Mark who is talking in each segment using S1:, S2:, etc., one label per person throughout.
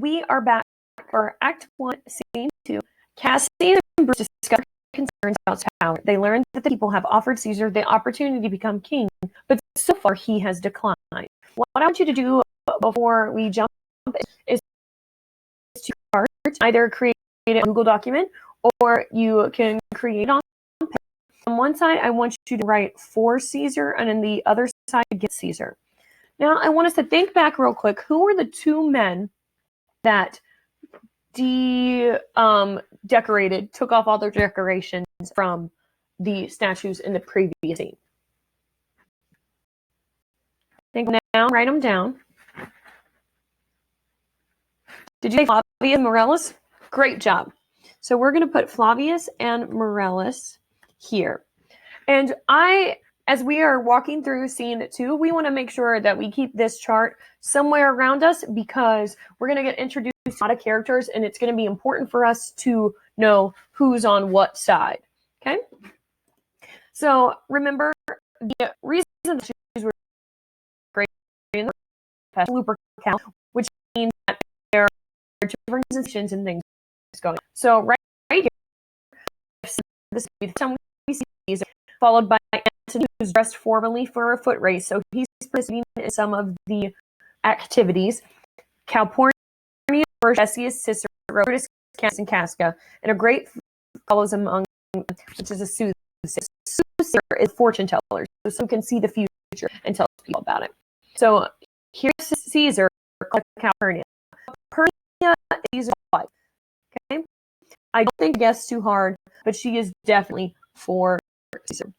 S1: we are back for Act 1, Scene 2. Cassie and Bruce discover concerns about power. They learn that the people have offered Caesar the opportunity to become king, but so far he has declined. What I want you to do before we jump is to either create a Google document or you can create on paper. On one side, I want you to write for Caesar, and on the other side, against Caesar. Now, I want us to think back real quick. Who were the two men that decorated, took off all their decorations from the statues in the previous scene? Think now, write them down. Did you say Flavius and Morellus? Great job. So we're going to put Flavius and Morellus here. And as we are walking through scene 2, we want to make sure that we keep this chart somewhere around us because we're going to get introduced to a lot of characters and it's going to be important for us to know who's on what side. Okay? So remember, the reason the shoes were great in the Lupercal, which means that there are different positions and things going on. So right here, this will be the time we see these, followed by Antony, who's dressed formally for a foot race. So he's participating in some of the activities. Calpurnia, Decius, Cicero, Brutus, Cassius, and Casca, and a great follows among them, which is a soothsayer. Soothsayer is fortune teller, so someone can see the future and tell people about it. So here's Caesar, Calpurnia. Calpurnia is wife. Okay, I don't think guess too hard, but she is definitely for Caesar.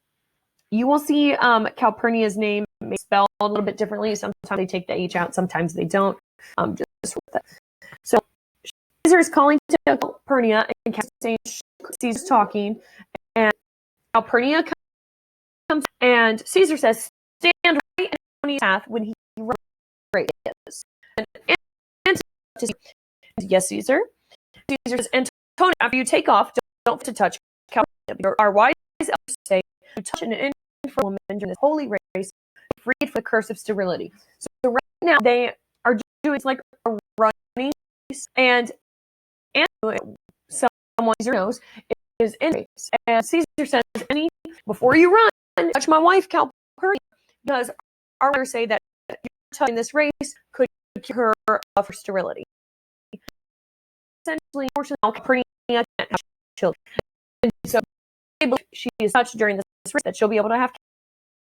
S1: You will see Calpurnia's name spelled a little bit differently. Sometimes they take the H out, sometimes they don't. Just with it. So Caesar is calling to Calpurnia and Caesar's talking, and Calpurnia comes and Caesar says, "Stand right in Antony's path when he is." And says, "Yes, Caesar." Caesar says, "Antonio, after you take off, don't to touch Calpurnia. Our wise elders say, to touch an infant woman during this holy race, freed from the curse of sterility." So right now they are doing like a running race, and someone Caesar knows is in race. And Caesar says, "Before you run, touch my wife Calpurnia, because our elders say that you're touching this race could cure her of her sterility." Essentially, unfortunately, Calpurnia can't have children, and so she is touched during this race that she'll be able to have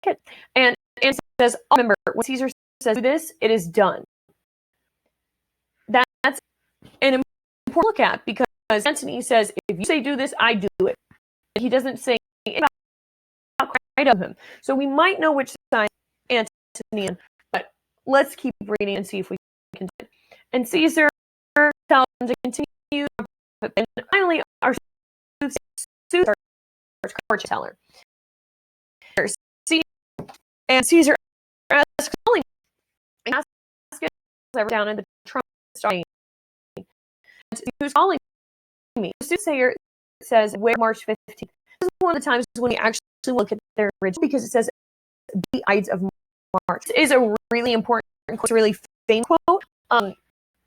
S1: kids. And says, "Oh, remember, when Caesar says do this, it is done." That's an important look at because Antony says, "If you say do this, I do it." And he doesn't say anything about right of him. So we might know which side Antony is, but let's keep reading and see if we can do it. And Caesar tells them to continue, and finally our fortune teller. And Caesar asks, down in the trunk, who's calling me? The soothsayer says, "Where March 15th." This is one of the times when we actually look at their original, because it says the Ides of March. It is a really important, really famous quote. I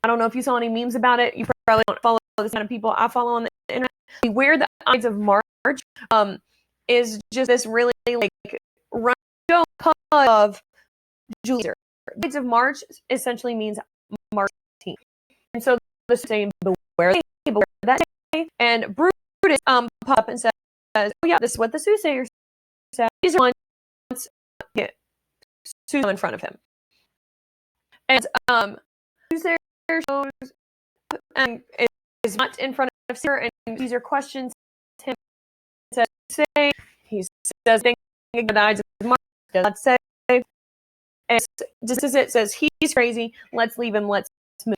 S1: don't know if you saw any memes about it. You probably don't follow this kind of people I follow on the internet. Where the Ides of March is just this really like run show of Julius. The Ides of March essentially means March 15th. And so the same beware that day. And Brutus pop up and says, "Oh yeah, this is what the soothsayer said." Caesar wants Caesar in front of him. And Caesar shows and is not in front of Caesar, and Caesar questions him. Say, he says, "Think the Ides of March does not say." And just as it says, "He's crazy. Let's leave him. Let's move."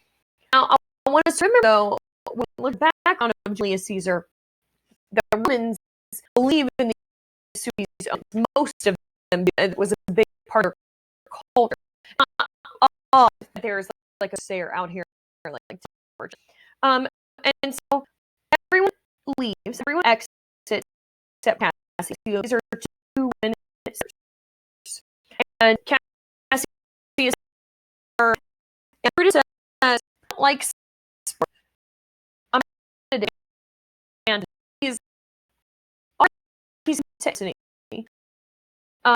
S1: Now, I want us to remember, though, when we look back on Julius Caesar, the Romans believe in the Suedes. Most of them, it was a big part of their culture. There's like a sayer out here, like and so everyone leaves, everyone exits except Cassie. These are two women, and Cassie is and Brutus says, like and he's texting me.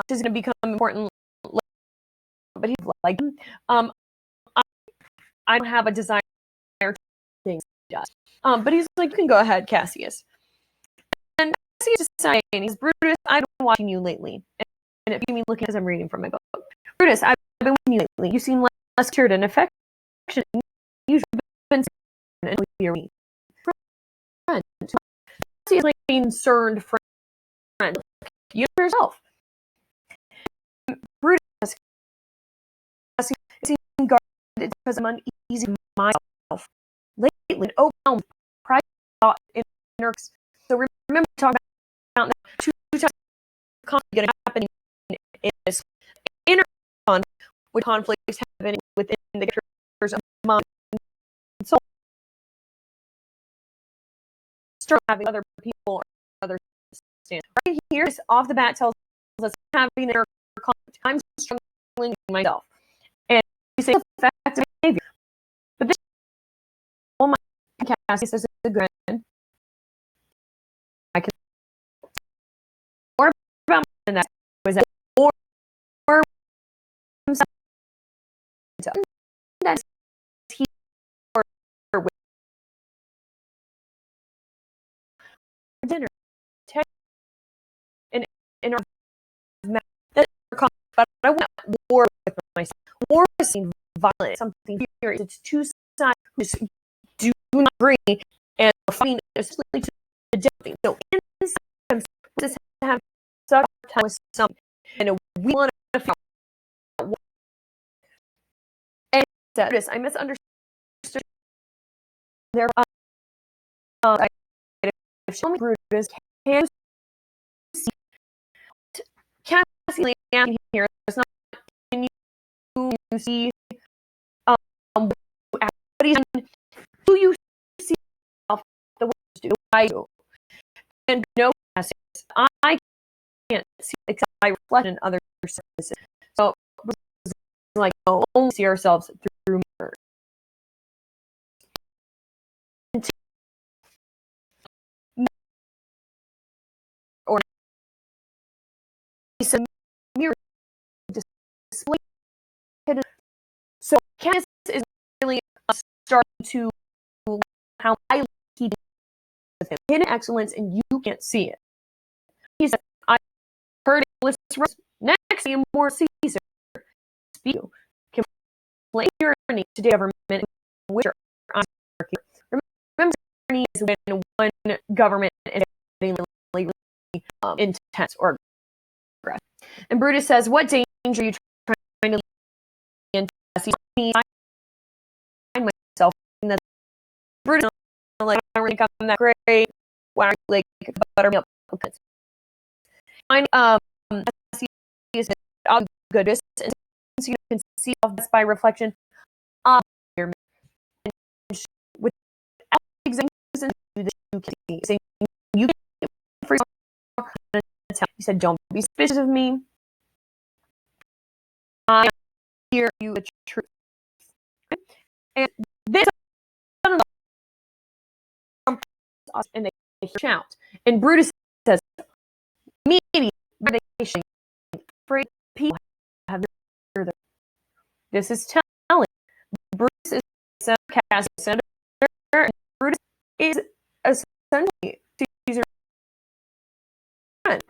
S1: Is going to become important, but he's like him. I don't have a desire to things he does. But he's like, you can go ahead, Cassius. And Cassius is saying, he's Brutus, I've been watching you lately. And if you mean looking as I'm reading from my book. Brutus, I've been watching you lately. You seem less cured and affectionate. You've been and you're me. Friend. Cassius is like a concerned friend. You yourself. Brutus is guarded because I'm uneasy myself. Lately, overwhelmed pride thought in nerves. So remember talking about now 2 times conflict going to happen in this inner conflict, with conflicts happening within the characters of mind and soul. Start having other people or other stand. Right here, off the bat tells us having inner conflict. I'm struggling with myself. And you say effective behavior. But this all my Cassius is a good friend. I can more about that was that or himself. That's he or with dinner. In our that but I want war with myself. War is seen violent, something furious. It's two sides who just do not agree and are fighting essentially to the death. So in sometimes just have such time with something and we want to feel and this I misunderstood their I show me Brutus can see Cassie Leanne here. It's not can you see what he's done. Do you see yourself the way you do? I do. And no, I can't see except I reflect in other surfaces. So like only see ourselves through mirrors. Or some mirror display. So Cass is really starting to how I he with him. Hidden excellence and you can't see it. He said, I heard it next to more Caesar. Speak you. Can play your journey to government in which I'm working. Remember, journey is when one government is getting really intense or aggressive. And Brutus says, what danger are you trying to lead into? I find myself in that Brutus like I don't really think I'm that great. Why like buttermilk cookies? Find I'll goodness and since you can see off this by reflection of your with examples and you can see you can for he said don't be suspicious of me. I hear you the truth. And this and they shout. And Brutus says, maybe they should afraid people have further. This is telling. Brutus is sarcastic senator, and Brutus is essentially Caesar's friend.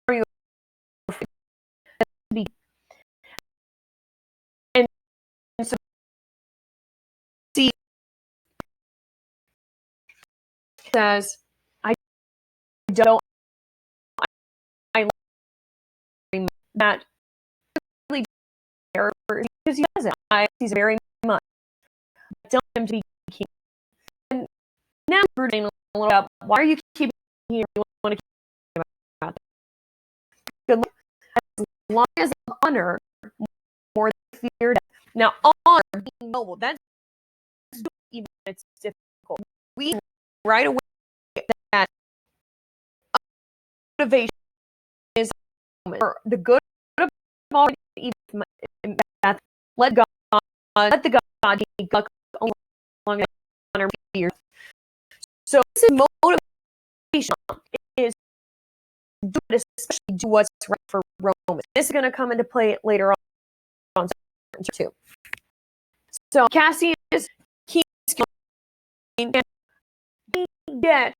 S1: Are you and so see says I don't I like that really because he doesn't. He's very much. I tell him to be king. And now we're getting a little about why are you keeping here? You want to keep about that. Good luck. As long as honor more than fear. Now honor being noble, that's even it's difficult. We right away that motivation is the good of all even that let God let the God be God along honor years. So this is motivation, is do it, especially do what's right for Rome. This is going to come into play later on too. So Cassius keeps going, and he gets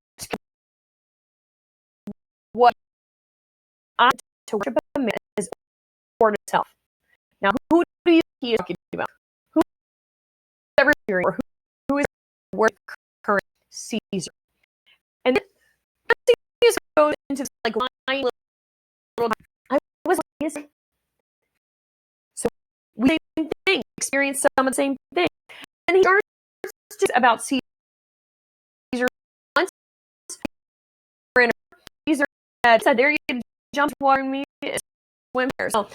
S1: what I to worship him as Lord himself. Now, who do you think he is talking about? Who is ever hearing, or who is the word current Caesar? And then Cassius goes into this, like, lying little. I was like, so we same thing, experience some of the same thing, and he starts just about Caesar. Once Caesar said, "There you can jump water and me swim here." So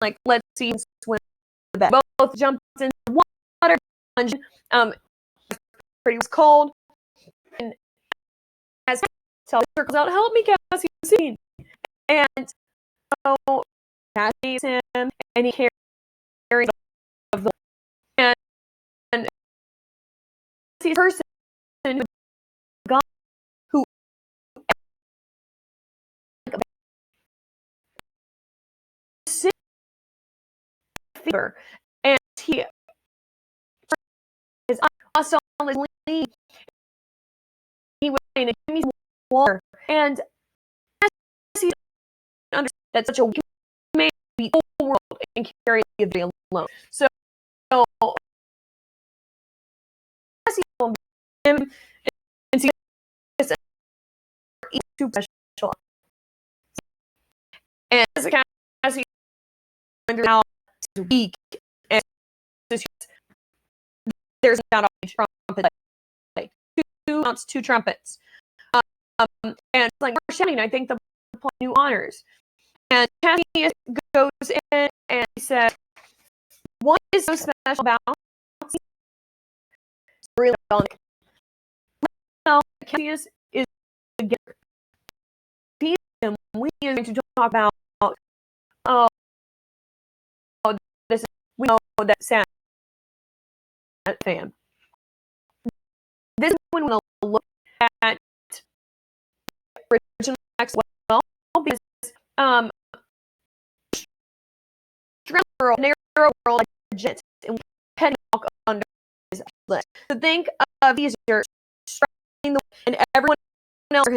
S1: like, let's see, swim the bed. Both jumped into the water, plunged. Pretty was cold, and as Sally circles out, "Help me, Cassie!" Scene, and so Cassie sees him, and he carries of the and sees a person, God, who sick fever, and he is lost all his lean. He was saying, "Give me some water," and Cassie understands that such a weak man be the whole world and carry the day alone. So Cassie him and see this too special. And as a Cassie went through how weak, and there's not always trumpet, like two trumpets, and it's like we're shouting. I think the new honors, and Cassie goes in and he said, "What is so special about?" Really, well, Cassius is a giver. We are going to talk about, oh, this. We know that Sam fan. This is when we'll look at original text well, because narrow world legit, and we can walk under his list. So think of these are striking the, and everyone else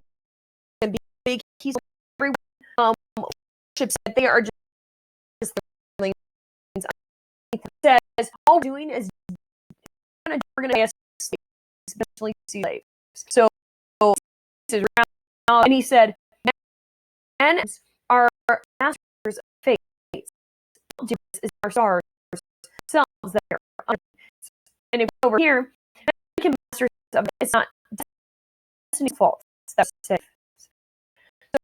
S1: can be big. He's everyone ships that they are just the things. Says all we're doing is we're going to especially slaves. So this is around, and he said, "Men are masters of fate. Julius is our stars, selves that are." And if over here, we can masters of it's not destiny's fault. That's it.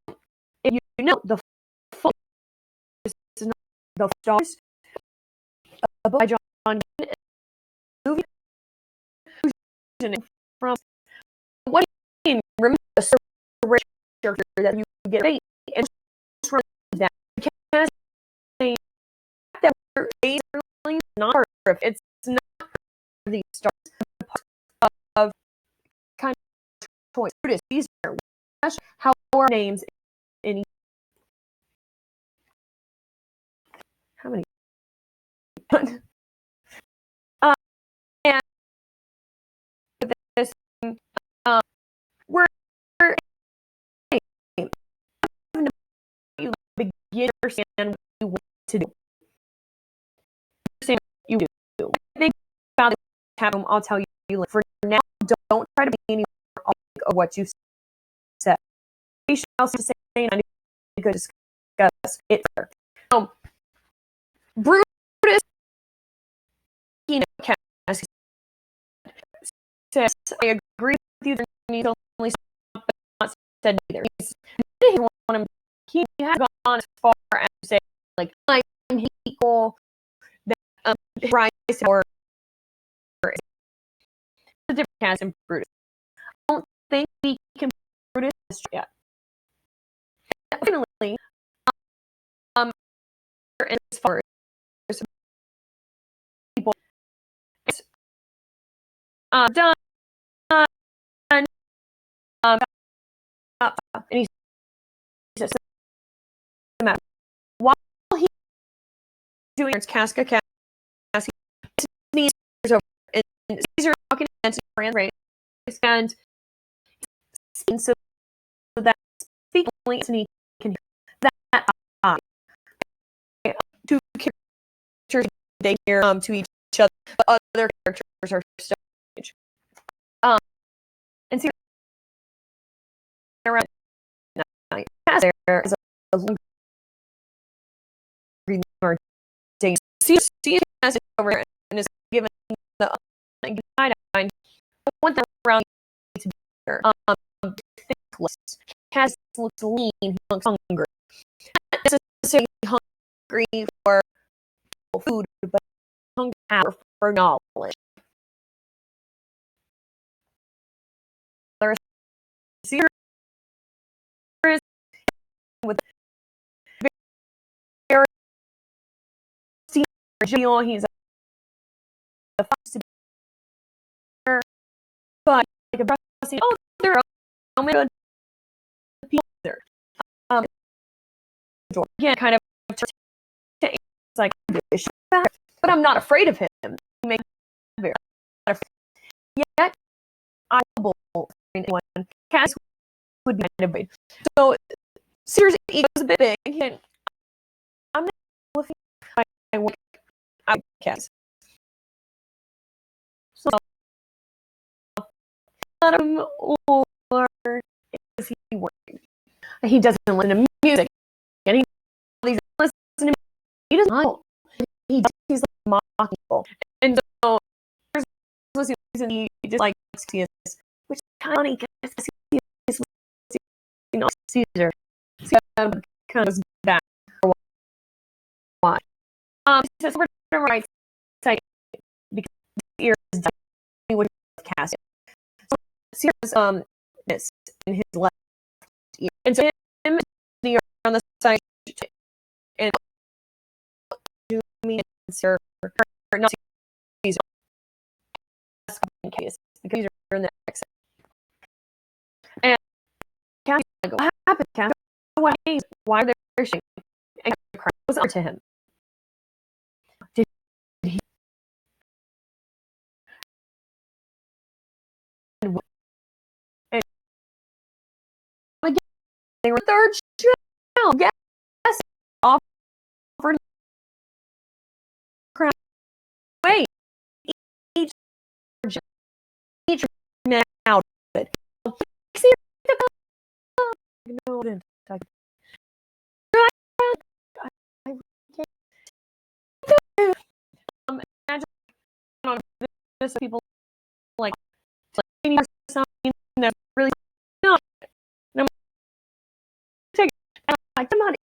S1: So if you know the full is not the stars above by John movie from what do you remember the character that you get fate and just run down. You can't say that we're really not part of it's not the stars of kind of choice. These are how our names in how many and this we're you begin to understand what you want to do. Understand what you do. I think about it, I'll tell you for now, don't try to be anywhere of what you said. We should also say, and I need to discuss it further. Brutus, says, "I agree with you. There needs only stop, but not said neither." He has gone as far as to say, like, I'm equal that rise or a different cast in Brutus. I don't think we can Brutus yet. Finally, as far as people done Jesus. While he's doing Casca, Cassie, Caesar's over, and Caesar walking against Brand race, and so that speaking Antony can hear that two characters they hear to each other, but other characters are stage. And Caesar around there is a longer day. Caesar has it over there and is given the iodine. One thing around to be here. Thinkless. Cass looks lean. He looks hungry. Not necessarily hungry for food, but hungry for knowledge. There's Caesar with very Julius. He's a but like a breast. Oh, there are so many good people there. Again, kind of it's like, but I'm not afraid of him. He makes me very yet I will anyone. Cass would be kind of big. So seriously, he goes a bit big. And I'm not looking at my work. I Cass. So let him or is he working? He doesn't listen to music. And he's listening to he doesn't know. He's like mocking people. And so there's this reason he just like Caesar, which is kind of funny because he's Caesar. Caesar kind of goes back for why. So we're gonna write site because his ear is dying with Cassian. So Caesar's this in his left ear. And so him the ear on the side and me and Sir not Caesar in case because Caesar in the next and Cassian like, what happened, Cassian? Why are they shaking? And Cassian goes on to him. Did he and again they were third child. Yes, offered crown. Wait, each now but see no didn't I imagine on this people like something that really not no take like the money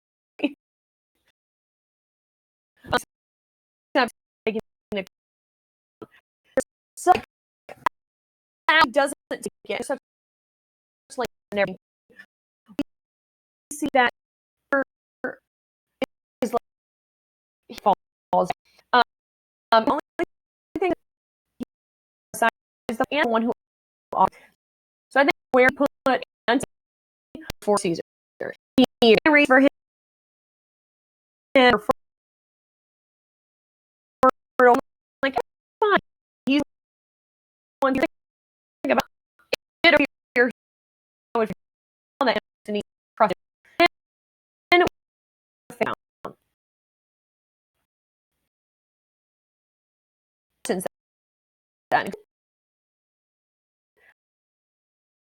S1: so doesn't get such like everything. We see that is like he falls. Only thing aside is the one who. So I think where put Antony for Caesar. He raised for him and for like fine. He's one to think about. It appears that Antony trusted and found since then.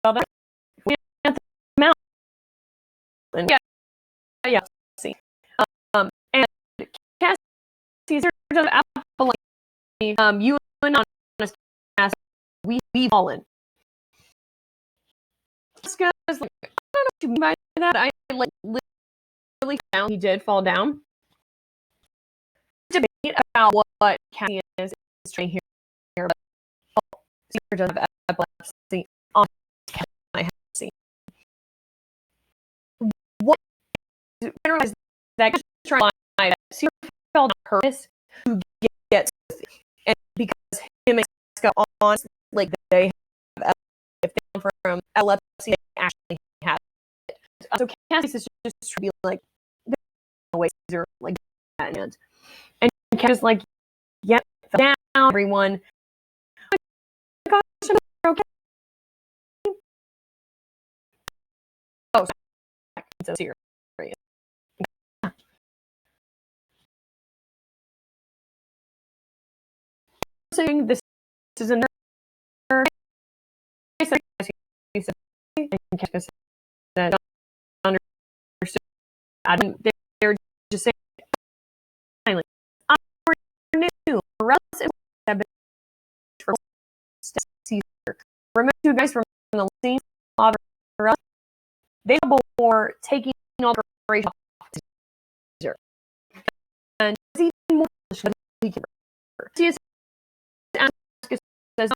S1: Well, that at the mountain. Yeah. See. And Cass Caesar of Apple, you and honest Cass, we've fallen. Like, I don't know what you mean by that. I like literally found he did fall down. Debate about what Cassie is trying here, but Caesar doesn't have epilepsy. I have seen. What generalize that trying that Caesar fell on purpose to get and because him and Casca on like they have if they come from epilepsy they actually have it. so Cassius is just to be like, there's no way Caesar like that. And Cassius is like, yep, down everyone. Oh my gosh, okay. Oh, so serious. Saying this is a nerd. He said, and Cassius said, understood. I didn't. They're just saying silently. I knew. Morales have been for Caesar. Remember two guys from the scene? They were taking all the operation off Caesar, and it's even more than he can. Cassius says,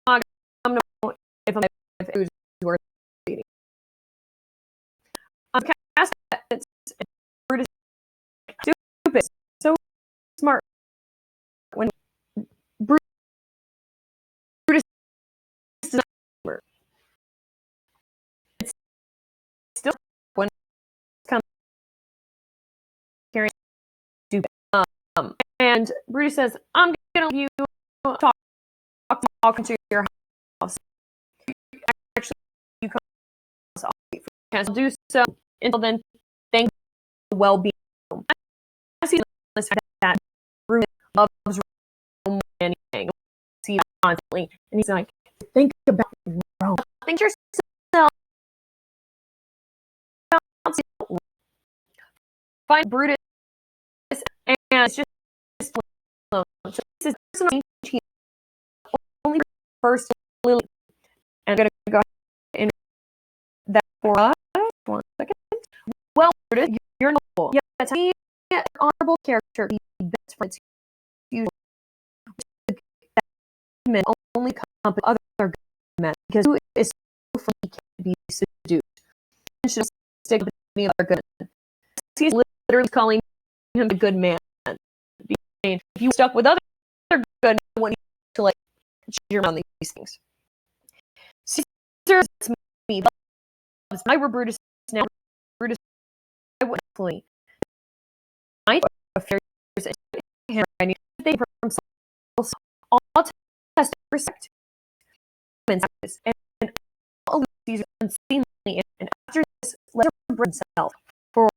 S1: "I'm gonna know if it was worth beating." Cassius, Brutus, stupid, so smart. When Brutus is not smart, it's still when it's kind of carrying stupid. And Brutus says, "I'm gonna let you talk to your house. Actually, you come to I'll wait for you to do so. Until then, thank you, well-being." I see that Brutus loves Rome and anything. See that constantly, and he's like, "Think about Rome. Think yourself. Find Brutus, and it's just alone. So this is personal. Only first Lily, and I'm gonna go ahead and that for us. 1 second. Well, Brutus, you're noble. Yeah, to me, an honorable character. The best friends you men only come with other good men because who is so free can be seduced. And should stick with any other good men. He's literally calling him a good man. If you stuck with other good men, I want you to like cheer on these things. Caesar me. If I were Brutus now, Brutus, I would flee. I need to think for himself. All test respect and all Caesar unseemly, and after this, let him bring himself for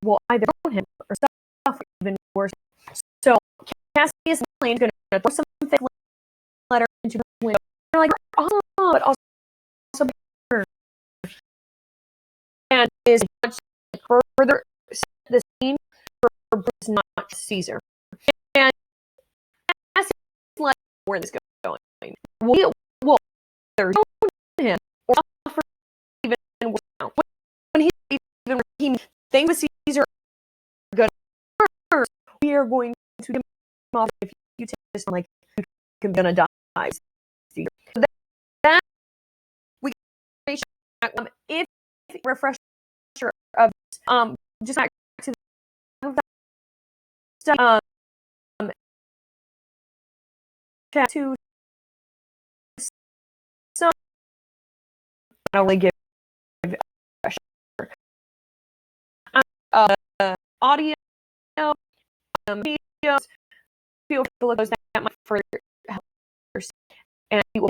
S1: will either own him or suffer even worse. So Cassius is going to throw some fake letter into the window. They're like, oh, but also and is further set the scene for Brutus, not Caesar. And Cassius like where this is going. Will either own him or suffer even worse now. When he even he things with Caesar are good. First, we are going to get him off if you take this one like you're gonna die. Caesar. That we if refresher of just back to the stuff chat to some not only give audio videos feel free to look those that might further help and you